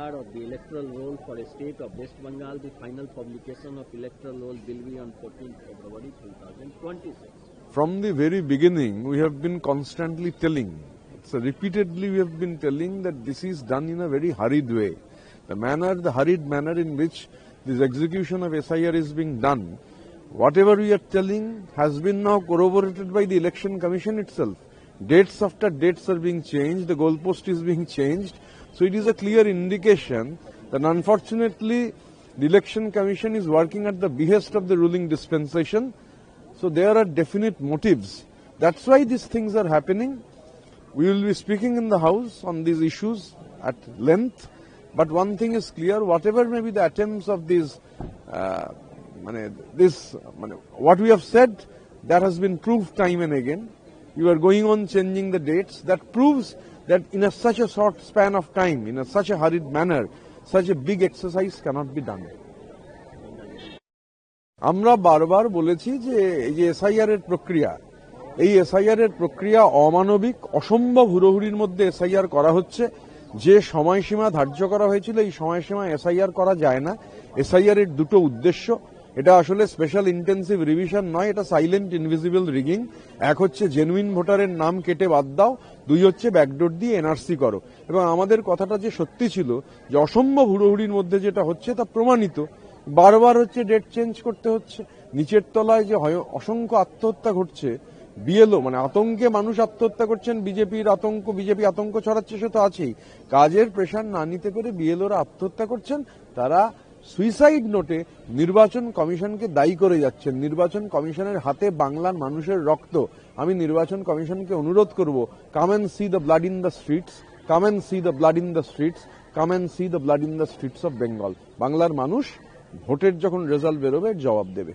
of the electoral roll for a state of West Bengal, the final publication of electoral roll will be on 14th February 2026. From the very beginning, we have been constantly telling, so repeatedly we have been telling that this is done in a very hurried way. The hurried manner in which this execution of SIR is being done, whatever we are telling has been now corroborated by the Election Commission itself. Dates after dates are being changed, the goalpost is being changed. So it is a clear indication that unfortunately the Election Commission is working at the behest of the ruling dispensation. So there are definite motives. That's why these things are happening. We will be speaking in the House on these issues at length. But one thing is clear, whatever may be the attempts of these, what we have said, that has been proved time and again. You are going on changing the dates. That proves that in such a short span of time, in such a hurried manner, such a big exercise cannot be done. আমরা বারবার বলেছি যে এই যে SIR এর প্রক্রিয়া, এই SIR এর প্রক্রিয়া অমানবিক, অসম্ভব হুড়োহুড়ির মধ্যে এসআইআর করা হচ্ছে। যে সময়সীমা ধার্য করা হয়েছিল এই সময়সীমা এসআইআর করা যায় না। এসআইআর এর দুটো উদ্দেশ্য, এটা আসলে স্পেশাল ইন্টেন্সিভ রিভিশন নয়, এটা সাইলেন্ট ইনভিজিবল রিগিং। এক হচ্ছে জেনুইন ভোটারের নাম কেটে বাদ দাও, দুই হচ্ছে ব্যাকডোর দিয়ে এনআরসি করো। এবং আমাদের কথাটা যে সত্যি ছিল যে অসম্ভব হুড়োহুড়ির মধ্যে যেটা হচ্ছে তা প্রমাণিত। বারবার হচ্ছে ডেট চেঞ্জ করতে হচ্ছে। নিচের তলায় যে অসংখ্য আত্মহত্যা ঘটছে, বিএলও মানে আতঙ্কে মানুষ আত্মহত্যা করছেন, বিজেপি আতঙ্ক ছড়াচ্ছে, সে তো আছেই। কাজের প্রেশার না নিতে পেরে বিএলওরা আত্মহত্যা করছেন, তারা সুইসাইড নোটে নির্বাচন কমিশনকে দায়ী করে যাচ্ছেন। নির্বাচন কমিশনের হাতে বাংলার মানুষের রক্ত। আমি নির্বাচন কমিশনকে অনুরোধ করব, come and see the blood in the streets, come and see the blood in the streets, come and see the blood in the streets of Bengal. বাংলার মানুষ ভোটের যখন রেজাল্ট বেরোবে জবাব দেবে।